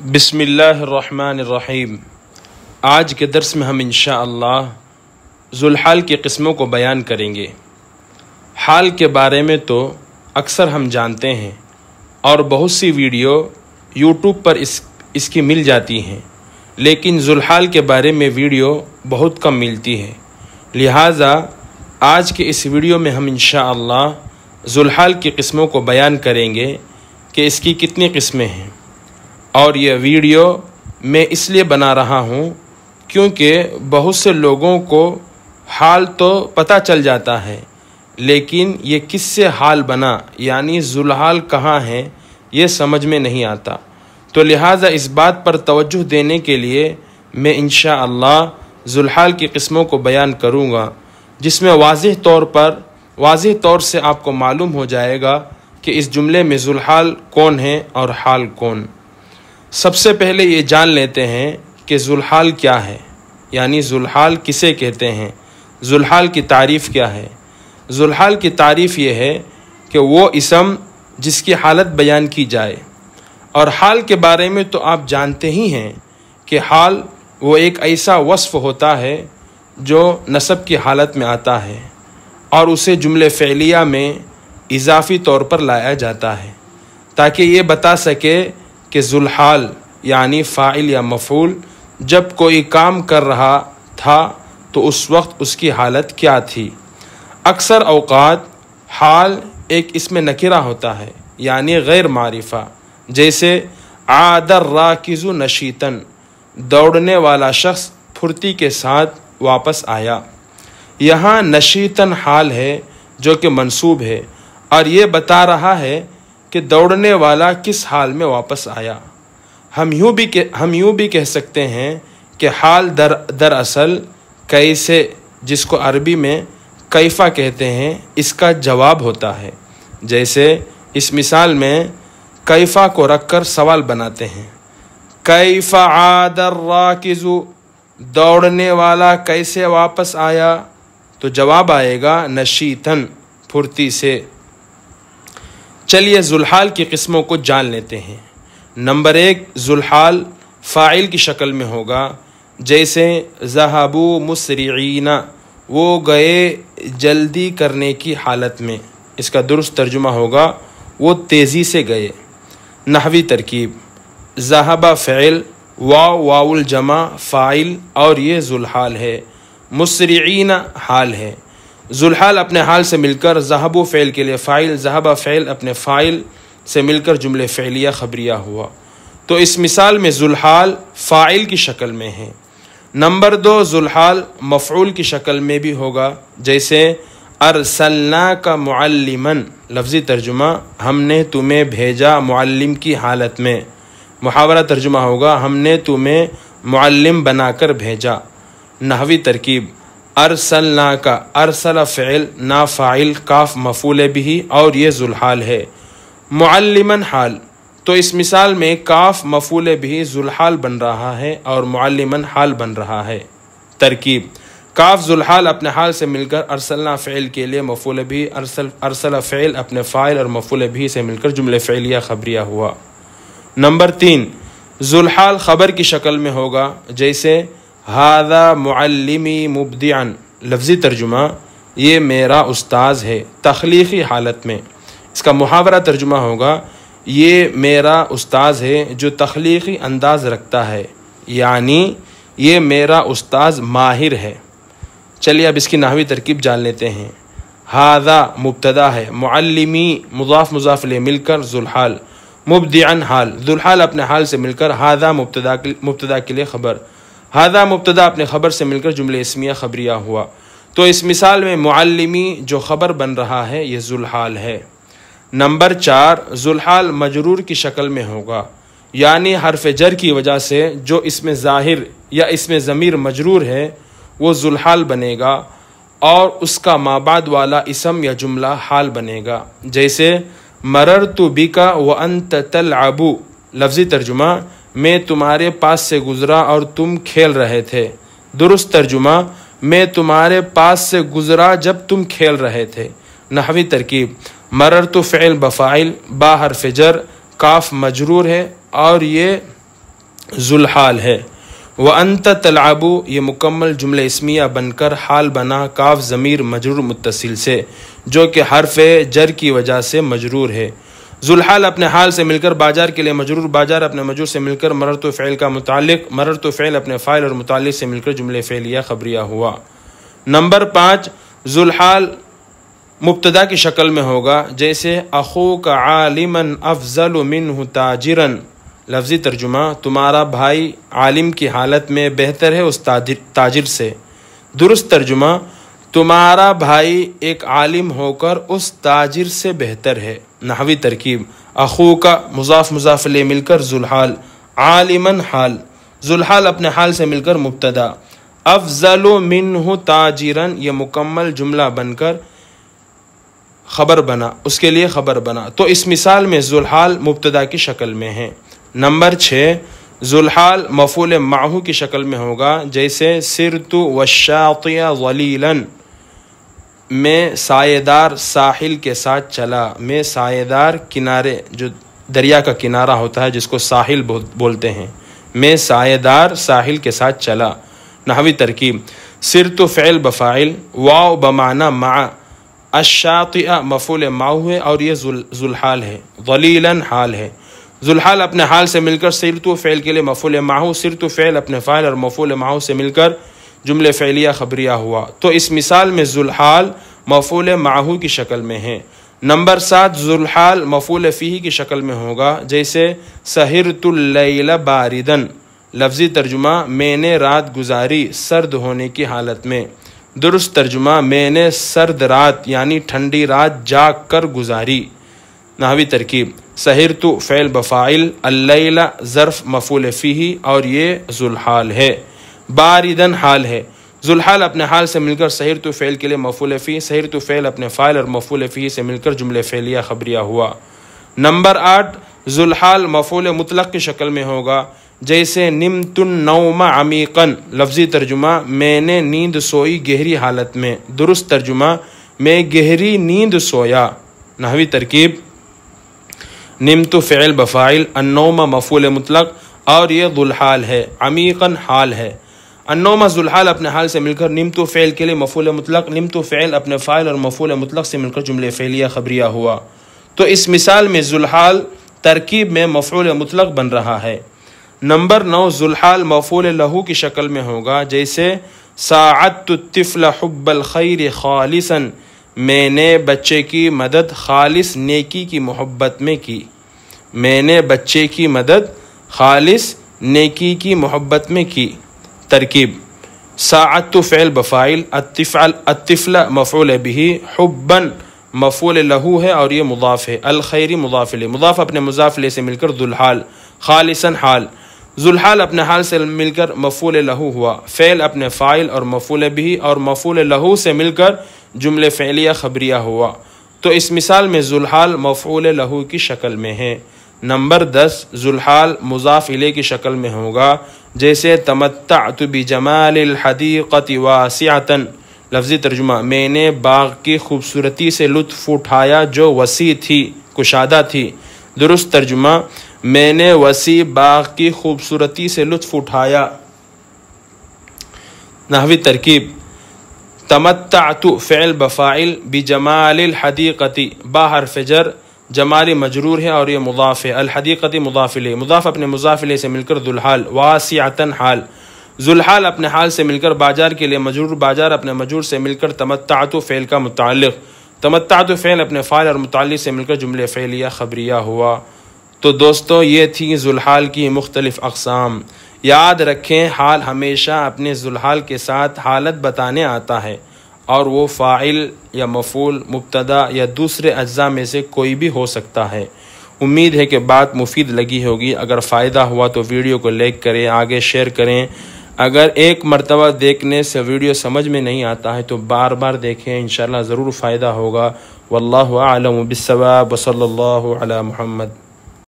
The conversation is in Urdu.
بسم اللہ الرحمن الرحیم۔ آج کے درس میں ہم انشاءاللہ ذوالحال کی قسموں کو بیان کریں گے۔ حال کے بارے میں تو اکثر ہم جانتے ہیں اور بہت سی ویڈیو یوٹیوب پر اس کی مل جاتی ہیں، لیکن ذوالحال کے بارے میں ویڈیو بہت کم ملتی ہے۔ لہٰذا آج کے اس ویڈیو میں ہم انشاءاللہ ذوالحال کی قسموں کو بیان کریں گے کہ اس کی کتنی قسمیں ہیں۔ اور یہ ویڈیو میں اس لیے بنا رہا ہوں کیونکہ بہت سے لوگوں کو حال تو پتہ چل جاتا ہے، لیکن یہ کس سے حال بنا، یعنی ذوالحال کہاں ہے، یہ سمجھ میں نہیں آتا۔ تو لہٰذا اس بات پر توجہ دینے کے لیے میں انشاءاللہ ذوالحال کی قسموں کو بیان کروں گا، جس میں واضح طور سے آپ کو معلوم ہو جائے گا کہ اس جملے میں ذوالحال کون ہے اور حال کون۔ سب سے پہلے یہ جان لیتے ہیں کہ ذوالحال کیا ہے، یعنی ذوالحال کسے کہتے ہیں، ذوالحال کی تعریف کیا ہے۔ ذوالحال کی تعریف یہ ہے کہ وہ اسم جس کی حالت بیان کی جائے، اور حال کے بارے میں تو آپ جانتے ہی ہیں کہ حال وہ ایک ایسا وصف ہوتا ہے جو نصب کی حالت میں آتا ہے اور اسے جملے فعلیہ میں اضافی طور پر لایا جاتا ہے تاکہ یہ بتا سکے کہ ذوالحال یعنی فاعل یا مفعول جب کوئی کام کر رہا تھا تو اس وقت اس کی حالت کیا تھی۔ اکثر اوقات حال ایک اسم نکرہ ہوتا ہے، یعنی غیر معرفہ، جیسے عاد الراکض نشیطاً، دوڑنے والا شخص پھرتی کے ساتھ واپس آیا۔ یہاں نشیطاً حال ہے جو کہ منصوب ہے اور یہ بتا رہا ہے کہ دوڑنے والا کس حال میں واپس آیا۔ ہم یوں بھی کہہ سکتے ہیں کہ حال دراصل کیسے، جس کو عربی میں کیفا کہتے ہیں، اس کا جواب ہوتا ہے۔ جیسے اس مثال میں کیفا کو رکھ کر سوال بناتے ہیں، کیفا عاد الراکض، دوڑنے والا کیسے واپس آیا، تو جواب آئے گا نشیطاً، پھرتی سے۔ چلیے ذوالحال کی قسموں کو جان لیتے ہیں۔ نمبر 1، ذوالحال فاعل کی شکل میں ہوگا، جیسے ذہبوا مسرعین، وہ گئے جلدی کرنے کی حالت میں۔ اس کا درست ترجمہ ہوگا وہ تیزی سے گئے۔ نحوی ترکیب، ذہب فعل، واو الجمع فاعل، اور یہ ذوالحال ہے۔ مسرعین حال ہے۔ ذوالحال اپنے حال سے مل کر ذہبوا فعل کے لیے فاعل، ذہب فعل اپنے فاعل سے مل کر جملے فعلیہ خبریہ ہوا۔ تو اس مثال میں ذوالحال فاعل کی شکل میں ہے۔ نمبر 2، ذوالحال مفعول کی شکل میں بھی ہوگا، جیسے ارسلناک معلما، لفظی ترجمہ ہم نے تمہیں بھیجا معلم کی حالت میں۔ محاورہ ترجمہ ہوگا ہم نے تمہیں معلم بنا کر بھیجا۔ نحوی ترکیب، ارسلناک، ارسل فعل، نا فاعل، کاف مفعول بھی، اور یہ ذوالحال ہے۔ معلماً حال، تو اس مثال میں کاف مفعول بھی ذوالحال بن رہا ہے اور معلماً حال بن رہا ہے۔ ترکیب، کاف ذوالحال اپنے حال سے مل کر ارسلنا فعل کے لیے مفعول بھی، ارسل فعل اپنے فاعل اور مفعول بھی سے مل کر جملے فعلیہ خبریہ ہوا۔ نمبر 3، ذوالحال خبر کی شکل میں ہوگا، جیسے ھذا معلمی مبدعا، لفظی ترجمہ یہ میرا استاذ ہے، تخلیقی حالت میں۔ اس کا محاورہ ترجمہ ہوگا یہ میرا استاذ ہے جو تخلیقی انداز رکھتا ہے، یعنی یہ میرا استاذ ماہر ہے۔ چلیے اب اس کی نحوی ترکیب جان لیتے ہیں۔ ھذا مبتدا ہے، معلمی مضاف الیہ مل کر ذوالحال، مبدعا حال، ذوالحال اپنے حال سے مل کر ھذا مبتدا کے لیے خبر، ھذا مبتدا اپنے خبر سے مل کر جملے اسمیہ خبریہ ہوا۔ تو اس مثال میں معلمی جو خبر بن رہا ہے یہ ذوالحال ہے۔ نمبر 4، ذوالحال مجرور کی شکل میں ہوگا، یعنی حرف جر کی وجہ سے جو اسم ظاہر یا اسم ضمیر مجرور ہے وہ ذوالحال بنے گا اور اس کا مابعد والا اسم یا جملہ حال بنے گا، جیسے مررت بک وانت تلعب، لفظی ترجمہ میں تمہارے پاس سے گزرا اور تم کھیل رہے تھے۔ درست ترجمہ میں تمہارے پاس سے گزرا جب تم کھیل رہے تھے۔ نحوی ترکیب، مررت فعل بفاعل، با حرف جر، کاف مجرور ہے اور یہ ذوالحال ہے۔ وَأَنْتَ تَلْعَبُ یہ مکمل جملہ اسمیہ بن کر حال بنا کاف ضمیر مجرور متصل سے، جو کہ حرف جر کی وجہ سے مجرور ہے۔ ذوالحال اپنے حال سے مل کر باجار کے لیے مجرور، باجار اپنے مجرور سے مل کر مررت فعل کا متعلق، مررت فعل اپنے فاعل اور متعلق سے مل کر جملہ فعلیہ خبریہ ہوا۔ نمبر 5، ذوالحال مبتدا کی شکل میں ہوگا، جیسے اخوک عالما افضل منہ تاجرا۔ لفظی ترجمہ، تمہارا بھائی عالم کی حالت میں بہتر ہے اس تاجر سے۔ درست ترجمہ، تمہارا بھائی ایک عالم ہو کر اس تاجر سے بہتر ہے۔ نحوی ترکیب، اخوک مضاف مضاف الیہ مل کر ذوالحال، عالما حال، ذوالحال اپنے حال سے مل کر مبتدا، افضل منہ تاجرا یہ مکمل جملہ بن کر خبر بنا، اس کے لیے خبر بنا۔ تو اس مثال میں ذوالحال مبتدا کی شکل میں ہے۔ نمبر 6، ذوالحال مفعول معہ کی شکل میں ہوگا، جیسے سرت والشاطئ ظلیلا، میں سایہ دار ساحل کے ساتھ چلا۔ میں سایہ دار کنارے، جو دریا کا کنارہ ہوتا ہے جس کو ساحل بولتے ہیں، میں سایہ دار ساحل کے ساتھ چلا۔ نحوی ترکیب، سرت فعل بفاعل، واو بمعنی مع، الشاطئ مفعول معہ ہے اور یہ ذوالحال ہے، ظلیلا حال ہے۔ ذوالحال اپنے حال سے مل کر سرت فعل کے لیے مفعول معہ، سرت فعل اپنے فاعل اور مفعول معہ سے مل کر جملہ فعلیہ خبریہ ہوا۔ تو اس مثال میں ذوالحال مفعول معہ کی شکل میں ہے۔ نمبر 7، ذوالحال مفعول فیہ کی شکل میں ہوگا، جیسے سہرت اللیل باردا۔ لفظی ترجمہ، میں نے رات گزاری سرد ہونے کی حالت میں۔ درست ترجمہ، میں نے سرد رات یعنی ٹھنڈی رات جاگ کر گزاری۔ نحوی ترکیب، سہرت فعل بفاعل، اللیل ظرف مفعول فیہ اور یہ ذوالحال ہے۔ باردن حال ہے۔ ذوالحال اپنے حال سے مل کر سہرت فعل کے لیے مفعول فیہ، سہرت فعل اپنے فاعل اور مفعول فیہ سے مل کر جملہ فعلیہ خبریہ ہوا۔ نمبر 8، ذوالحال مفعول مطلق کی شکل میں ہوگا، جیسے نمت النوم عمیقا۔ لفظی ترجمہ، میں نے نیند سوئی گہری حالت میں۔ درست ترجمہ، میں گہری نیند سویا۔ نحوی ترکیب، نمت فعل بفاعل، النوم مفعول مطلق اور یہ ذوالحال ہے، عمیقا حال ہے۔ النوم ذوالحال اپنے حال سے مل کر نمت فعل کے لیے مفعول مطلق، نمت فعل اپنے فاعل اور مفعول مطلق سے مل کر جملہ فعلیہ خبریہ ہوا۔ تو اس مثال میں ذوالحال ترکیب میں مفعول مطلق بن رہا ہے۔ نمبر 9، ذوالحال مفعول لہو کی شکل میں ہوگا، جیسے ساعدت الطفل حب الخیر خالصا، میں نے بچے کی مدد خالص نیکی کی محبت میں کی۔ میں نے بچے کی مدد خالص نیکی کی محبت میں کی۔ ترکیب، ساعدت فعل بفاعل، الطفل مفعول به، حبا مفعول لہو ہے اور یہ مضاف ہے، الخیر مضاف الیہ، مضاف اپنے مضاف الیہ سے مل کر ذوالحال، خالصا حال۔ ذوالحال اپنے حال سے مل کر مفعول لہو ہوا، فعل اپنے فاعل اور مفعول به اور مفعول لہو سے مل کر جملہ فعلیہ خبریہ ہوا۔ تو اس مثال میں ذوالحال مفعول لہو کی شکل میں ہے۔ نمبر 10، ذوالحال مضاف الیہ کی شکل میں ہوگا، جیسے تمتعت بجمال الحدیقۃ واسعۃ۔ لفظی ترجمہ، میں نے باغ کی خوبصورتی سے لطف اٹھایا جو وسیع تھی، کشادہ تھی۔ درست ترجمہ، میں نے وسیع باغ کی خوبصورتی سے لطف اٹھایا۔ نحوی ترکیب، تمتعت فعل بفاعل، بجمال الحدیقۃ با حرف جر، جمال مجرور ہے اور یہ مضاف ہے، الحدیقۃ مضاف الیہ، مضاف اپنے مضاف الیہ سے مل کر ذوالحال، واسعۃ حال۔ ذوالحال اپنے حال سے مل کر باجار کے لیے مجرور، باجار اپنے مجرور سے مل کر تمتعت فعل کا متعلق، تمتعت فعل اپنے فاعل اور متعلق سے مل کر جملہ فعلیہ خبریہ ہوا۔ تو دوستو، یہ تھی ذوالحال کی مختلف اقسام۔ یاد رکھیں، حال ہمیشہ اپنے ذوالحال کے ساتھ حالت بتانے آتا ہے، اور وہ فاعل یا مفعول، مبتدا یا دوسرے اجزاء میں سے کوئی بھی ہو سکتا ہے۔ امید ہے کہ بات مفید لگی ہوگی۔ اگر فائدہ ہوا تو ویڈیو کو لائک کریں، آگے شیئر کریں۔ اگر ایک مرتبہ دیکھنے سے ویڈیو سمجھ میں نہیں آتا ہے تو بار بار دیکھیں، انشاءاللہ ضرور فائدہ ہوگا۔ واللہ اعلم بالصواب، وصلی اللہ علی محمد۔